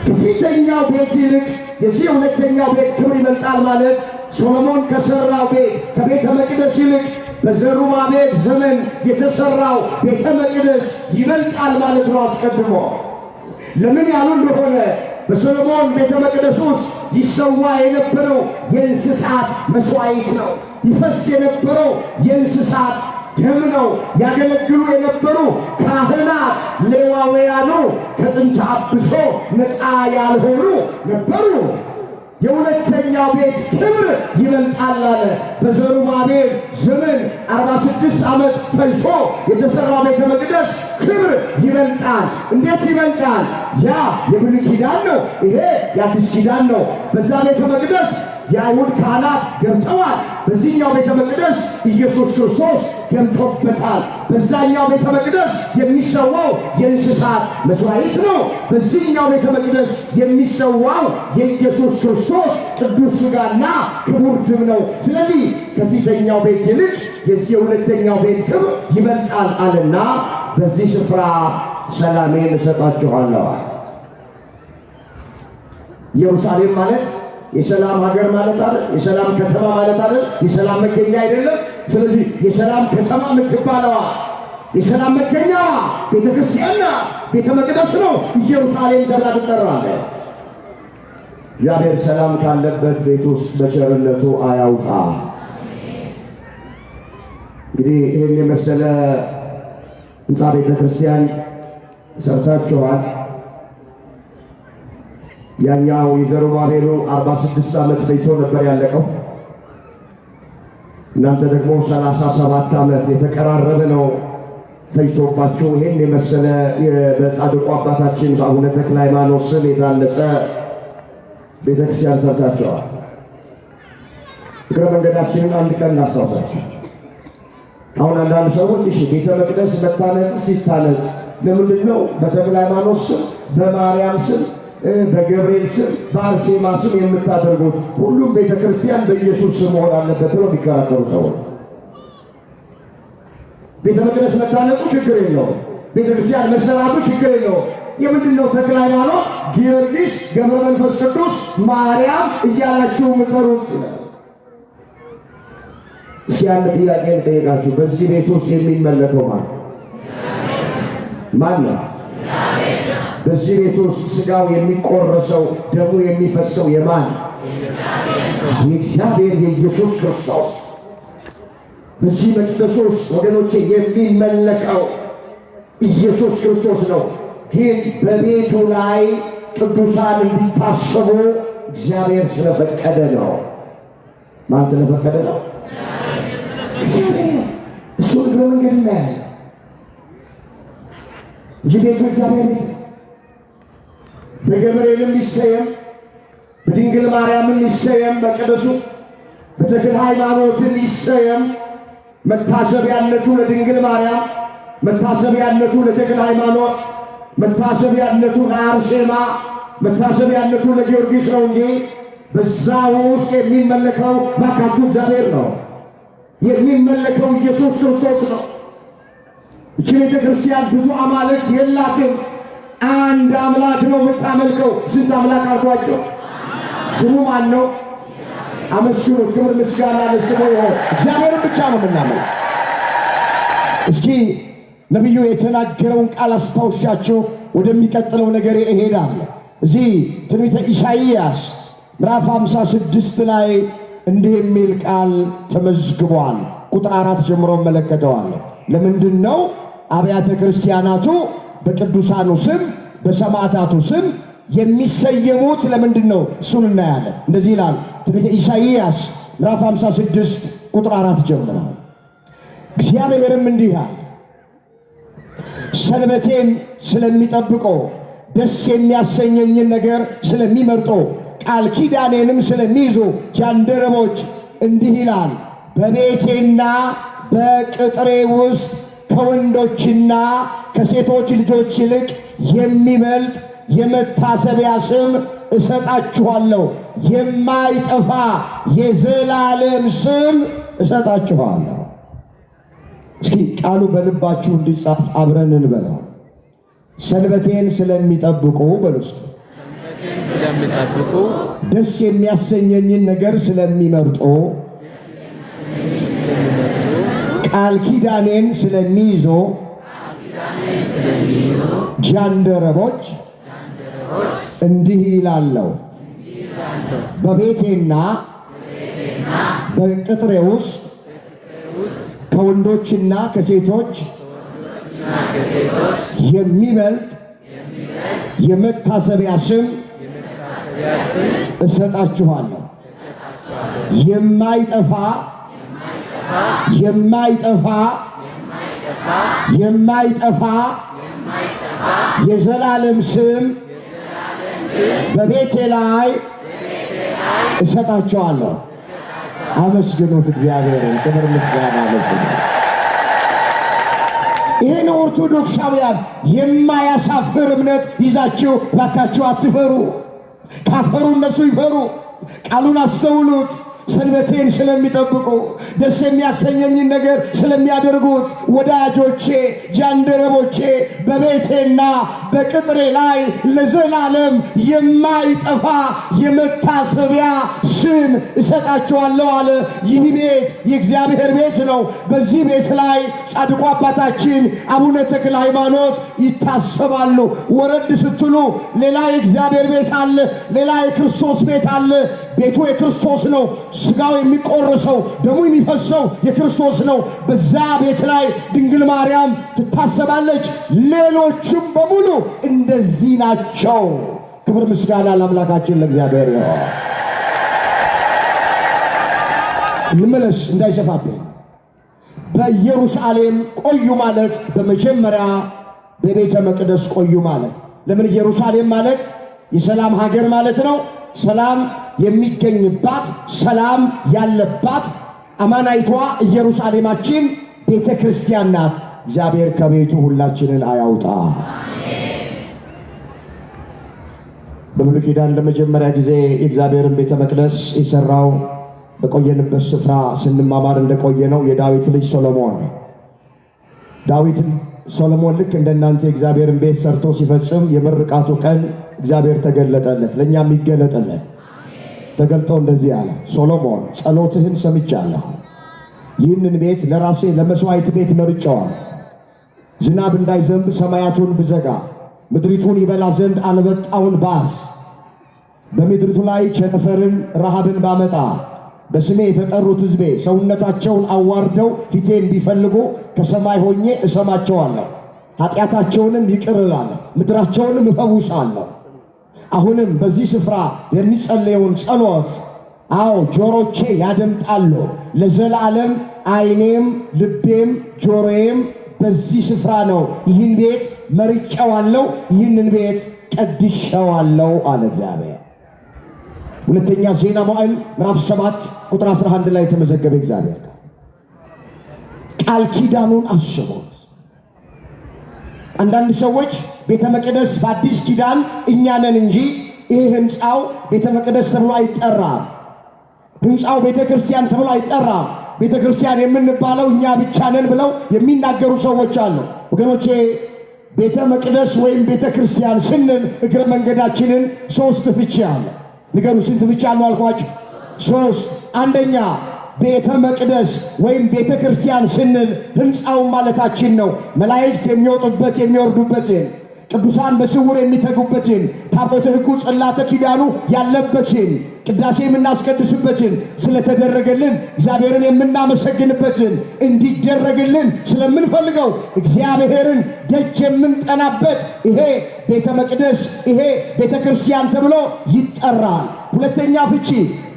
ከፊተኛው ቤት ይልቅ የዚህ ሁለተኛው ቤት ክብር ይበልጣል ማለት ሶሎሞን ከሠራው ቤት ከቤተ መቅደስ ይልቅ በዘሩባቤል ዘመን የተሠራው ቤተ መቅደስ ይበልጣል ማለት ነው። አስቀድሞ ለምን ያሉ እንደሆነ በሶሎሞን ቤተ መቅደስ ውስጥ ይሰዋ የነበረው የእንስሳት መሥዋዕት ነው። ይፈስ የነበረው የእንስሳት ደም ነው። ያገለግሉ የነበሩ ካህናት ሌዋውያኑ ከጥንተ አብሶ ነፃ ያልሆኑ ነበሩ። የሁለተኛው ቤት ክብር ይበልጣል አለ። በዘሩባቤል ዘመን 46 ዓመት ፈጅቶ የተሠራው ቤተ መቅደስ ክብር ይበልጣል። እንዴት ይበልጣል? ያ የብሉይ ኪዳን ነው፣ ይሄ የአዲስ ኪዳን ነው። በዛ ቤተ መቅደስ የአይሁድ ካህናት ገብተዋል። በዚህኛው ቤተ መቅደስ ኢየሱስ ክርስቶስ ገብቶበታል። በዛኛው ቤተ መቅደስ የሚሰዋው የእንስሳት መሥዋዕት ነው። በዚህኛው ቤተ መቅደስ የሚሰዋው የኢየሱስ ክርስቶስ ቅዱስ ሥጋና ክቡር ደም ነው። ስለዚህ ከፊተኛው ቤት ይልቅ የዚህ የሁለተኛው ቤት ክብር ይበልጣል አለና በዚህ ስፍራ ሰላሜን እሰጣችኋለሁ። ኢየሩሳሌም ማለት የሰላም ሀገር ማለት አይደል? የሰላም ከተማ ማለት አይደል? የሰላም መገኛ አይደለም? ስለዚህ የሰላም ከተማ የምትባለዋ የሰላም መገኛዋ ቤተ ክርስቲያንና ቤተ መቅደስ ነው ኢየሩሳሌም ተብላ ትጠራለች። እግዚአብሔር ሰላም ካለበት ቤት ውስጥ በቸርነቱ አያውጣ። እንግዲህ ይህን የመሰለ ሕንፃ ቤተ ክርስቲያን ሰርታችኋል። ያኛው የዘሩባቤሉ 46 ዓመት ፈጅቶ ነበር ያለቀው። እናንተ ደግሞ 37 ዓመት የተቀራረበ ነው ፈጅቶባችሁ ይህን የመሰለ በጻድቁ አባታችን በአቡነ ተክለ ሃይማኖት ስም የታነጸ ቤተክርስቲያን ሰርታችኋል። እግረ መንገዳችንን አንድ ቀን እናስታውሳችሁ። አሁን አንዳንድ ሰዎች እሺ ቤተ መቅደስ መታነጽ ሲታነጽ ለምንድን ነው በተክለ ሃይማኖት ስም በማርያም ስም በገብርኤል ስም በአርሴማ ስም የምታደርጉት? ሁሉም ቤተ ክርስቲያን በኢየሱስ ስም መሆን አለበት ብለው ቢከራከሩ ሰዎች ቤተ መቅደስ መታነጹ ችግር የለውም፣ ቤተ ክርስቲያን መሰራቱ ችግር የለውም። የምንድን ነው ተክለ ሃይማኖት፣ ጊዮርጊስ፣ ገብረ መንፈስ ቅዱስ፣ ማርያም እያላችሁ ምጠሩት? እስኪ አንድ ጥያቄ ልጠይቃችሁ። በዚህ ቤት ውስጥ የሚመለከው ማን ነው? በዚህ ቤት ውስጥ ሥጋው የሚቆረሰው ደሙ የሚፈሰው የማን? የእግዚአብሔር የኢየሱስ ክርስቶስ። በዚህ መቅደስ ውስጥ ወገኖቼ የሚመለከው ኢየሱስ ክርስቶስ ነው። ግን በቤቱ ላይ ቅዱሳን እንዲታሰቡ እግዚአብሔር ስለፈቀደ ነው። ማን ስለፈቀደ ነው? እግዚአብሔር። እሱን እግረ መንገድ እናያለን እንጂ ቤቱ እግዚአብሔር ቤት በገብርኤልም ይሰየም በድንግል ማርያምም ይሰየም በቅዱሱ በተክለ ሃይማኖትም ይሰየም መታሰቢያነቱ ለድንግል ማርያም መታሰቢያነቱ ለተክለ ሃይማኖት መታሰቢያነቱ ለአርሴማ መታሰቢያነቱ ለጊዮርጊስ ነው እንጂ በዛ ውስጥ የሚመለከው ባካችሁ እግዚአብሔር ነው። የሚመለከው ኢየሱስ ክርስቶስ ነው። እቺ ቤተ ክርስቲያን ብዙ አማልክት የላትም። አንድ አምላክ ነው የምታመልከው። ስንት አምላክ አልኳቸው? ስሙ ማን ነው? አመስግኑት። ክብር ምስጋና ለስሙ ይሁን። እግዚአብሔርን ብቻ ነው የምናመልከው። እስኪ ነቢዩ የተናገረውን ቃል አስታውሻችሁ ወደሚቀጥለው ነገር እሄዳለሁ። እዚህ ትንቢተ ኢሳይያስ ምዕራፍ 56 ላይ እንዲህ የሚል ቃል ተመዝግቧል። ቁጥር 4 ጀምሮ እመለከተዋለሁ። ለምንድን ነው አብያተ ክርስቲያናቱ በቅዱሳኑ ስም በሰማዕታቱ ስም የሚሰየሙት? ለምንድን ነው? እሱን እናያለን። እንደዚህ ይላል ትንቢተ ኢሳይያስ ምዕራፍ 56 ቁጥር 4 ጀምሮ እግዚአብሔርም እንዲህ አለ፣ ሰንበቴን ስለሚጠብቁ ደስ የሚያሰኘኝን ነገር ስለሚመርጡ ቃል ኪዳኔንም ስለሚይዙ ጃንደረቦች እንዲህ ይላል፣ በቤቴና በቅጥሬ ውስጥ ከወንዶችና ከሴቶች ልጆች ይልቅ የሚበልጥ የመታሰቢያ ስም እሰጣችኋለሁ፣ የማይጠፋ የዘላለም ስም እሰጣችኋለሁ። እስኪ ቃሉ በልባችሁ እንዲጻፍ አብረን እንበለው። ሰንበቴን ስለሚጠብቁ በሉስ፣ ስለሚጠብቁ ደስ የሚያሰኘኝን ነገር ስለሚመርጡ ቃል ኪዳኔን ስለሚይዙ ጃንደረቦች እንዲህ ይላለሁ፣ በቤቴና በቅጥሬ ውስጥ ከወንዶችና ከሴቶች የሚበልጥ የመታሰቢያ ስም እሰጣችኋለሁ፣ የማይጠፋ የዘላለም ስም በቤቴ ላይ እሰጣችኋለሁ። አመስግኑት እግዚአብሔርን። ክብር ምስጋና ለስሙ። ይህን ኦርቶዶክሳውያን የማያሳፍር እምነት ይዛችሁ ባካችሁ አትፈሩ። ካፈሩ እነሱ ይፈሩ። ቃሉን አስተውሉት። ሰንበቴን ስለሚጠብቁ ደስ የሚያሰኘኝን ነገር ስለሚያደርጉት ወዳጆቼ፣ ጃንደረቦቼ በቤቴና በቅጥሬ ላይ ለዘላለም የማይጠፋ የመታሰቢያ ስም እሰጣቸዋለሁ አለ። ይህ ቤት የእግዚአብሔር ቤት ነው። በዚህ ቤት ላይ ጻድቁ አባታችን አቡነ ተክለ ሃይማኖት ይታሰባሉ። ወረድ ስትሉ ሌላ የእግዚአብሔር ቤት አለ፣ ሌላ የክርስቶስ ቤት አለ። ቤቱ የክርስቶስ ነው። ስጋው የሚቆርሰው ደሙ የሚፈሰው የክርስቶስ ነው። በዛ ቤት ላይ ድንግል ማርያም ትታሰባለች። ሌሎችም በሙሉ እንደዚህ ናቸው። ክብር ምስጋና ለአምላካችን ለእግዚአብሔር ይሁን። እንመለስ እንዳይሰፋብን። በኢየሩሳሌም ቆዩ ማለት በመጀመሪያ በቤተ መቅደስ ቆዩ ማለት። ለምን? ኢየሩሳሌም ማለት የሰላም ሀገር ማለት ነው። ሰላም የሚገኝባት፣ ሰላም ያለባት አማናይቷ ኢየሩሳሌማችን ቤተ ክርስቲያን ናት። እግዚአብሔር ከቤቱ ሁላችንን አያውጣ። በብሉይ ኪዳን ለመጀመሪያ ጊዜ የእግዚአብሔርን ቤተ መቅደስ የሰራው በቆየንበት ስፍራ ስንማማር እንደቆየ ነው የዳዊት ልጅ ሶሎሞን። ሶሎሞን ልክ እንደናንተ የእግዚአብሔርን ቤት ሰርቶ ሲፈጽም የምርቃቱ ቀን እግዚአብሔር ተገለጠለት፣ ለእኛም ይገለጠለን። ተገልጦ እንደዚህ አለ፣ ሶሎሞን ጸሎትህን ሰምቻለሁ። ይህንን ቤት ለራሴ ለመስዋዕት ቤት መርጨዋል። ዝናብ እንዳይዘንብ ሰማያቱን ብዘጋ፣ ምድሪቱን ይበላ ዘንድ አንበጣውን ባዝ፣ በምድሪቱ ላይ ቸነፈርን ረሃብን ባመጣ፣ በስሜ የተጠሩት ሕዝቤ ሰውነታቸውን አዋርደው ፊቴን ቢፈልጉ ከሰማይ ሆኜ እሰማቸዋለሁ፣ ኃጢአታቸውንም ይቅር እላለሁ፣ ምድራቸውንም እፈውሳለሁ። አሁንም በዚህ ስፍራ የሚጸለየውን ጸሎት ጆሮቼ ያደምጣሉ፣ ለዘላለም ዓይኔም ልቤም ጆሮዬም በዚህ ስፍራ ነው። ይህን ቤት መርጬዋለሁ፣ ይህንን ቤት ቀድሼዋለሁ አለ እግዚአብሔር። ሁለተኛ ዜና መዋዕል ምዕራፍ 7 ቁጥር 11 ላይ የተመዘገበ እግዚአብሔር ቃል ኪዳኑን አስበው። አንዳንድ ሰዎች ቤተ መቅደስ በአዲስ ኪዳን እኛ ነን እንጂ ይህ ህንፃው ቤተ መቅደስ ተብሎ አይጠራም፣ ህንፃው ቤተ ክርስቲያን ተብሎ አይጠራም፣ ቤተ ክርስቲያን የምንባለው እኛ ብቻ ነን ብለው የሚናገሩ ሰዎች አሉ። ወገኖቼ ቤተ መቅደስ ወይም ቤተ ክርስቲያን ስንል እግረ መንገዳችንን ሶስት ፍቺ አለ። ንገሩ፣ ስንት ፍቺ አለው አልኳችሁ? ሶስት። አንደኛ ቤተ መቅደስ ወይም ቤተ ክርስቲያን ስንል ህንፃው ማለታችን ነው። መላእክት የሚወጡበት የሚወርዱበትን፣ ቅዱሳን በስውር የሚተጉበትን፣ ታቦተ ሕጉ ጽላተ ኪዳኑ ያለበትን፣ ቅዳሴ የምናስቀድስበትን፣ ስለተደረገልን እግዚአብሔርን የምናመሰግንበትን፣ እንዲደረግልን ስለምንፈልገው እግዚአብሔርን ደጅ የምንጠናበት ይሄ ቤተ መቅደስ ይሄ ቤተ ክርስቲያን ተብሎ ይጠራል። ሁለተኛ ፍቺ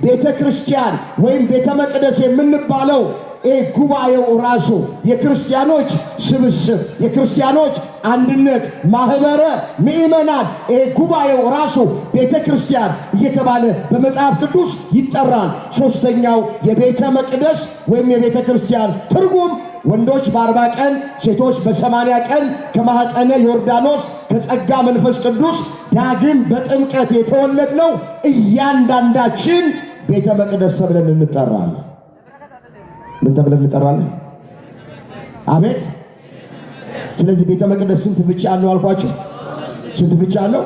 ቤተ ክርስቲያን ወይም ቤተ መቅደስ የምንባለው ጉባኤው ራሱ የክርስቲያኖች ስብስብ፣ የክርስቲያኖች አንድነት፣ ማህበረ ምእመናን ጉባኤው ራሱ ቤተ ክርስቲያን እየተባለ በመጽሐፍ ቅዱስ ይጠራል። ሶስተኛው የቤተ መቅደስ ወይም የቤተ ክርስቲያን ትርጉም ወንዶች በ40 ቀን ሴቶች በ80 ቀን ከማኅፀነ ዮርዳኖስ ከጸጋ መንፈስ ቅዱስ ዳግም በጥምቀት የተወለድነው እያንዳንዳችን ቤተ መቅደስ ተብለን እንጠራለን። ምን ተብለን እንጠራለን? አቤት። ስለዚህ ቤተ መቅደስ ስንት ፍቺ አለው አልኳችሁ? ስንት ፍቺ አለው?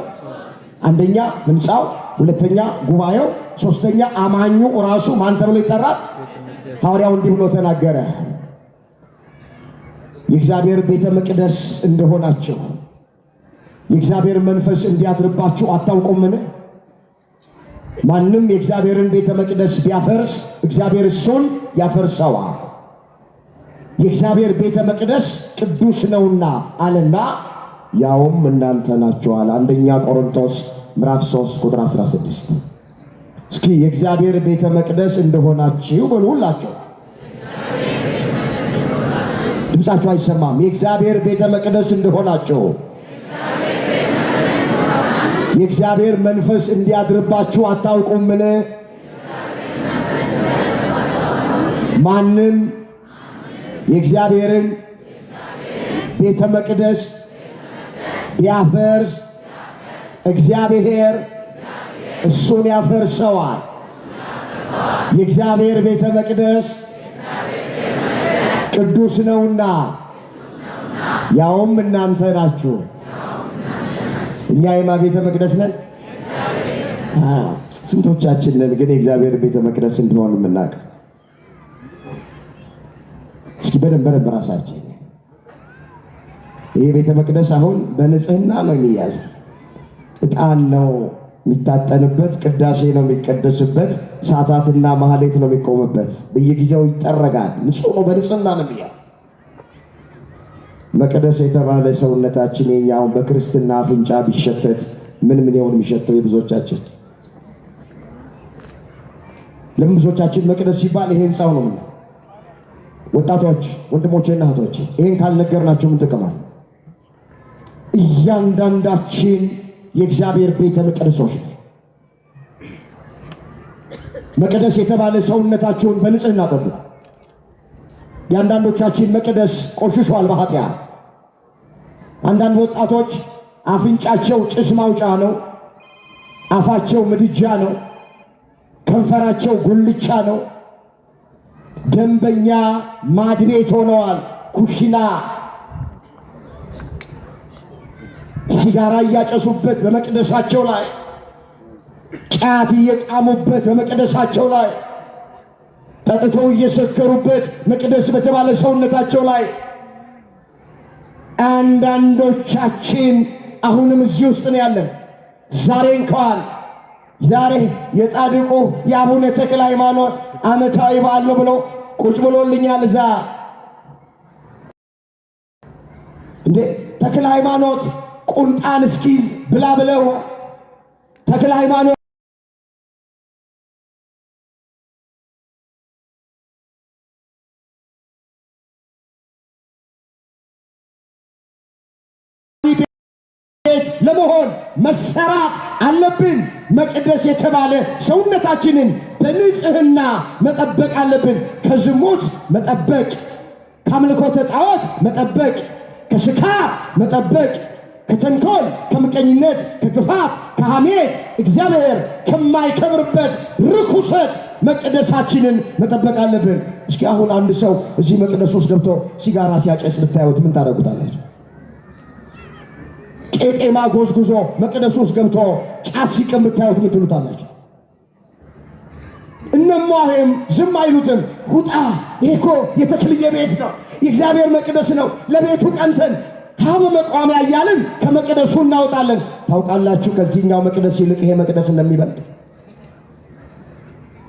አንደኛ ህንፃው፣ ሁለተኛ ጉባኤው፣ ሶስተኛ አማኙ ራሱ ማን ተብሎ ይጠራል? ሐዋርያው እንዲህ ብሎ ተናገረ፣ የእግዚአብሔር ቤተ መቅደስ እንደሆናችሁ የእግዚአብሔር መንፈስ እንዲያድርባችሁ አታውቁምን? ማንም የእግዚአብሔርን ቤተ መቅደስ ቢያፈርስ እግዚአብሔር እሱን ያፈርሰዋል። የእግዚአብሔር ቤተ መቅደስ ቅዱስ ነውና አለና ያውም እናንተ ናችኋል። አንደኛ ቆሮንቶስ ምዕራፍ 3 ቁጥር 16። እስኪ የእግዚአብሔር ቤተ መቅደስ እንደሆናችሁ በሉ ሁላችሁ። ድምፃችሁ አይሰማም። የእግዚአብሔር ቤተ መቅደስ እንደሆናችሁ የእግዚአብሔር መንፈስ እንዲያድርባችሁ አታውቁምን? ማንም የእግዚአብሔርን ቤተ መቅደስ ቢያፈርስ እግዚአብሔር እሱን ያፈርሰዋል። የእግዚአብሔር ቤተ መቅደስ ቅዱስ ነውና ያውም እናንተ ናችሁ። እኛ የማ ቤተ መቅደስ ነን? ስንቶቻችን ነን ግን የእግዚአብሔር ቤተ መቅደስ እንደሆነ የምናውቅ? እስኪ በደንብ ራሳችን ይሄ ቤተ መቅደስ አሁን በንጽህና ነው የሚያዘው። ዕጣን ነው የሚታጠንበት፣ ቅዳሴ ነው የሚቀደስበት፣ ሰዓታትና ማህሌት ነው የሚቆምበት፣ በየጊዜው ይጠረጋል። ንጹህ ነው፣ በንጽህና ነው የሚያዘው። መቅደስ የተባለ ሰውነታችን የኛው በክርስትና አፍንጫ ቢሸተት ምን ይሆን የሚሸተው? የብዙዎቻችን ለምን ብዙዎቻችን መቅደስ ሲባል ይሄ ህንፃው ነው። ወጣቶች ወንድሞቼና እህቶቼ ይሄን ካልነገርናችሁ ምን ጥቅም አለ? እያንዳንዳችን የእግዚአብሔር ቤተ መቅደሶች ነው። መቅደስ የተባለ ሰውነታችሁን በንጽህና ጠብቁ። የአንዳንዶቻችን መቅደስ ቆሽሿል በኃጢአት። አንዳንድ ወጣቶች አፍንጫቸው ጭስ ማውጫ ነው፣ አፋቸው ምድጃ ነው፣ ከንፈራቸው ጉልቻ ነው። ደንበኛ ማድቤት ሆነዋል። ኩሽና ሲጋራ እያጨሱበት በመቅደሳቸው ላይ፣ ጫት እየቃሙበት በመቅደሳቸው ላይ፣ ጠጥተው እየሰከሩበት መቅደስ በተባለ ሰውነታቸው ላይ። አንዳንዶቻችን አሁንም እዚህ ውስጥ ነው ያለን። ዛሬ እንኳን ዛሬ የጻድቁ የአቡነ ተክለ ሃይማኖት ዓመታዊ በዓል ነው ብሎ ቁጭ ብሎልኛል። እዛ እንዴ ተክለ ሃይማኖት ቁንጣን እስኪዝ ብላ ብለው ተክለ ሃይማኖት ለመሆን መሰራት አለብን። መቅደስ የተባለ ሰውነታችንን በንጽህና መጠበቅ አለብን። ከዝሙት መጠበቅ፣ ከአምልኮተ ጣዖት መጠበቅ፣ ከስካር መጠበቅ፣ ከተንኮል፣ ከምቀኝነት፣ ከክፋት፣ ከሐሜት፣ እግዚአብሔር ከማይከብርበት ርኩሰት መቅደሳችንን መጠበቅ አለብን። እስኪ አሁን አንድ ሰው እዚህ መቅደስ ውስጥ ገብቶ ሲጋራ ሲያጨስ ብታዩት ምን ታደርጉታላችሁ? ቄጤማ ጎዝጉዞ መቅደስ ውስጥ ገብቶ ጫት ሲቅም ብታዩት ምን ትሉታላችሁ? እነማሄም ዝም አይሉትም። ውጣ፣ ይሄ እኮ የተክልየ ቤት ነው፣ የእግዚአብሔር መቅደስ ነው፣ ለቤቱ ቀንተን ሀበ መቋሚያ እያልን ከመቅደሱ እናወጣለን። ታውቃላችሁ ከዚህኛው መቅደስ ይልቅ ይሄ መቅደስ እንደሚበልጥ።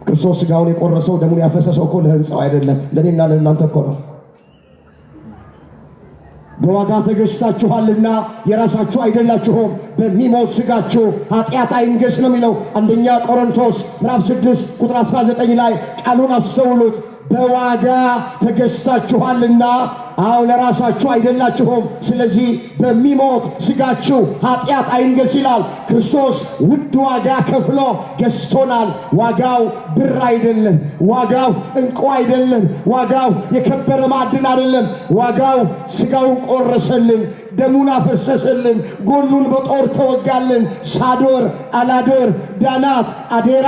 ክርስቶስ ሥጋውን የቆረሰው ደሙን ያፈሰሰው እኮ ለሕንፃው አይደለም፣ ለእኔና ለእናንተ እኮ ነው። በዋጋ ተገዝታችኋልና የራሳችሁ አይደላችሁም፣ በሚሞት ሥጋችሁ ኃጢአት አይንገስ ነው የሚለው አንደኛ ቆሮንቶስ ምዕራፍ 6 ቁጥር 19 ላይ ቃሉን አስተውሉት። በዋጋ ተገዝታችኋልና አዎ ለራሳችሁ አይደላችሁም። ስለዚህ በሚሞት ሥጋችሁ ኃጢአት አይንገስ ይላል። ክርስቶስ ውድ ዋጋ ከፍሎ ገዝቶናል። ዋጋው ብር አይደለም፣ ዋጋው ዕንቁ አይደለም፣ ዋጋው የከበረ ማዕድን አይደለም። ዋጋው ሥጋውን ቆረሰልን፣ ደሙን አፈሰሰልን፣ ጎኑን በጦር ተወጋልን። ሳዶር፣ አላዶር፣ ዳናት፣ አዴራ፣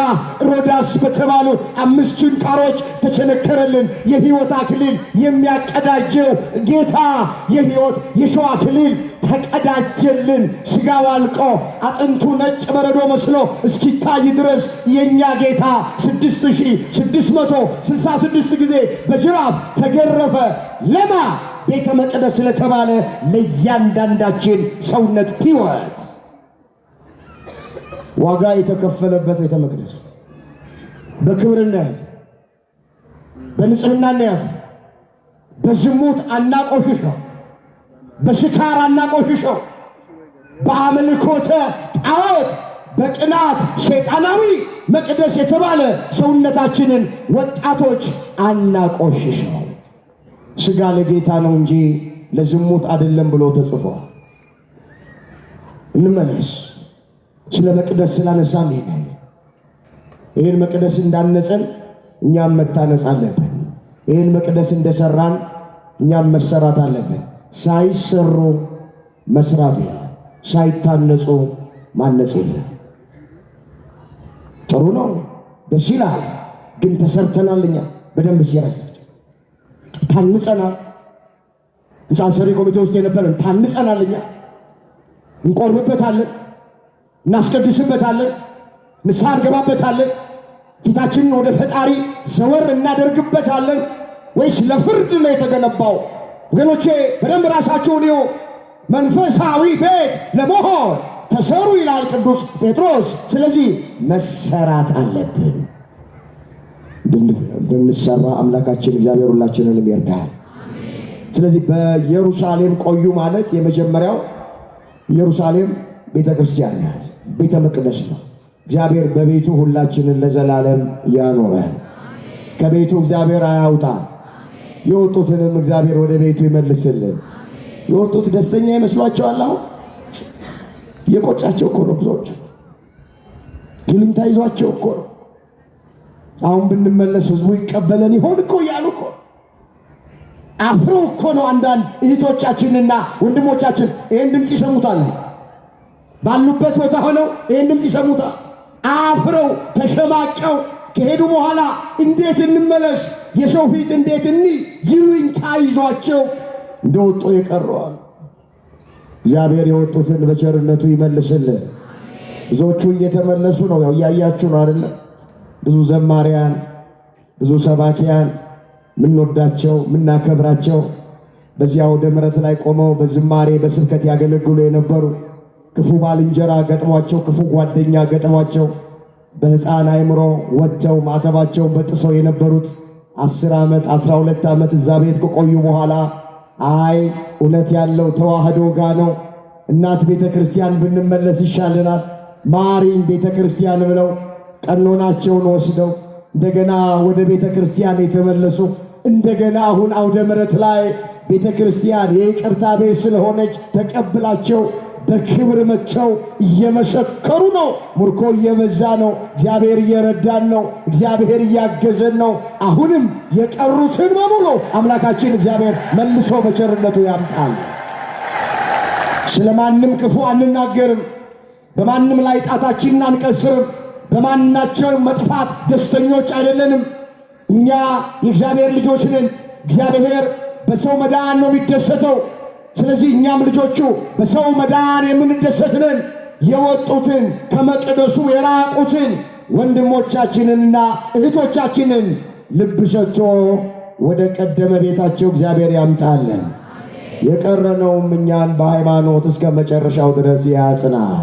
ሮዳስ በተባሉ 5 ችንካሮች ተቸነከረልን። የሕይወት አክሊል የሚያቀዳጀው ጌታ የሕይወት የሸዋ አክሊል ተቀዳጀልን። ሥጋው አልቆ አጥንቱ ነጭ በረዶ መስሎ እስኪታይ ድረስ የኛ ጌታ 6666 ጊዜ በጅራፍ ተገረፈ። ለማ ቤተ መቅደስ ስለተባለ ለእያንዳንዳችን ሰውነት ሕይወት ዋጋ የተከፈለበት ቤተ መቅደስ በክብር እናያዝ፣ በንጽህና እናያዝ። በዝሙት አናቆሽሸው፣ በስካር አናቆሽሸው፣ በአምልኮተ ጣዖት በቅናት ሰይጣናዊ መቅደስ የተባለ ሰውነታችንን ወጣቶች አናቆሽሸው። ሥጋ ለጌታ ነው እንጂ ለዝሙት አይደለም ብሎ ተጽፏል። እንመለስ። ስለ መቅደስ ስላነሳን ይህን መቅደስ እንዳነጸን እኛም መታነጽ አለብን። ይህን መቅደስ እንደሰራን እኛም መሰራት አለብን። ሳይሰሩ መስራት የለም፣ ሳይታነጹ ማነጽ የለም። ጥሩ ነው፣ ደስ ይላል። ግን ተሰርተናል። እኛ በደንብ ሲያረሳቸው ታንጸናል። ሕንፃ ሰሪ ኮሚቴ ውስጥ የነበረን ታንጸናል። እኛ እንቆርብበታለን፣ እናስቀድስበታለን፣ ንስሐ እንገባበታለን፣ ፊታችንን ወደ ፈጣሪ ዘወር እናደርግበታለን። ወይስ ለፍርድ ነው የተገነባው? ወገኖቼ በደንብ ራሳችሁን ይዩ። መንፈሳዊ ቤት ለመሆን ተሰሩ ይላል ቅዱስ ጴጥሮስ። ስለዚህ መሰራት አለብን። እንድንሰራ አምላካችን እግዚአብሔር ሁላችንንም ይርዳል። ስለዚህ በኢየሩሳሌም ቆዩ ማለት የመጀመሪያው ኢየሩሳሌም ቤተ ክርስቲያን ናት፣ ቤተ መቅደስ ነው። እግዚአብሔር በቤቱ ሁላችንን ለዘላለም ያኖረን። ከቤቱ እግዚአብሔር አያውጣ፣ የወጡትንም እግዚአብሔር ወደ ቤቱ ይመልስልን። የወጡት ደስተኛ ይመስሏቸዋል። አሁን የቆጫቸው እኮ ነው። ብዙዎች ይሉኝታ ይዟቸው እኮ ነው። አሁን ብንመለስ ህዝቡ ይቀበለን ይሆን እኮ እያሉ እኮ አፍረው እኮ ነው። አንዳንድ እህቶቻችንና ወንድሞቻችን ይህን ድምፅ ይሰሙታል፣ ባሉበት ቦታ ሆነው ይህን ድምፅ ይሰሙታል። አፍረው ተሸማቀው ከሄዱ በኋላ እንዴት እንመለስ፣ የሰው ፊት እንዴት ይሉኝታ ይዟቸው እንደወጡ የቀረዋል። እግዚአብሔር የወጡትን በቸርነቱ ይመልስልን። ብዙዎቹ እየተመለሱ ነው። ያው እያያችሁ ነው አይደለም? ብዙ ዘማሪያን፣ ብዙ ሰባኪያን ምንወዳቸው ምናከብራቸው በዚያው ደምረት ላይ ቆመው በዝማሬ በስብከት ያገለግሉ የነበሩ ክፉ ባልንጀራ ገጥሟቸው፣ ክፉ ጓደኛ ገጥሟቸው በሕፃን አእምሮ ወጥተው ማተባቸው በጥሰው የነበሩት 10 ዓመት 12 ዓመት እዛ ቤት ከቆዩ በኋላ አይ እውነት ያለው ተዋህዶ ጋ ነው፣ እናት ቤተ ክርስቲያን ብንመለስ ይሻለናል፣ ማሪኝ ቤተ ክርስቲያን ብለው ቀኖናቸውን ወስደው እንደገና ወደ ቤተ ክርስቲያን የተመለሱ እንደገና አሁን አውደ ምሕረት ላይ ቤተ ክርስቲያን የይቅርታ ቤት ስለሆነች ተቀብላቸው በክብር መጥተው እየመሰከሩ ነው። ምርኮ እየበዛ ነው። እግዚአብሔር እየረዳን ነው። እግዚአብሔር እያገዘን ነው። አሁንም የቀሩትን በሙሉ አምላካችን እግዚአብሔር መልሶ በቸርነቱ ያምጣል። ስለማንም ክፉ አንናገርም። በማንም ላይ ጣታችንን አንቀስርም። በማናቸው መጥፋት ደስተኞች አይደለንም። እኛ የእግዚአብሔር ልጆች ነን። እግዚአብሔር በሰው መዳን ነው የሚደሰተው። ስለዚህ እኛም ልጆቹ በሰው መዳን የምንደሰት ነን። የወጡትን ከመቅደሱ የራቁትን ወንድሞቻችንንና እህቶቻችንን ልብ ሰጥቶ ወደ ቀደመ ቤታቸው እግዚአብሔር ያምጣልን። የቀረነውም እኛን በሃይማኖት እስከ መጨረሻው ድረስ ያጽናል።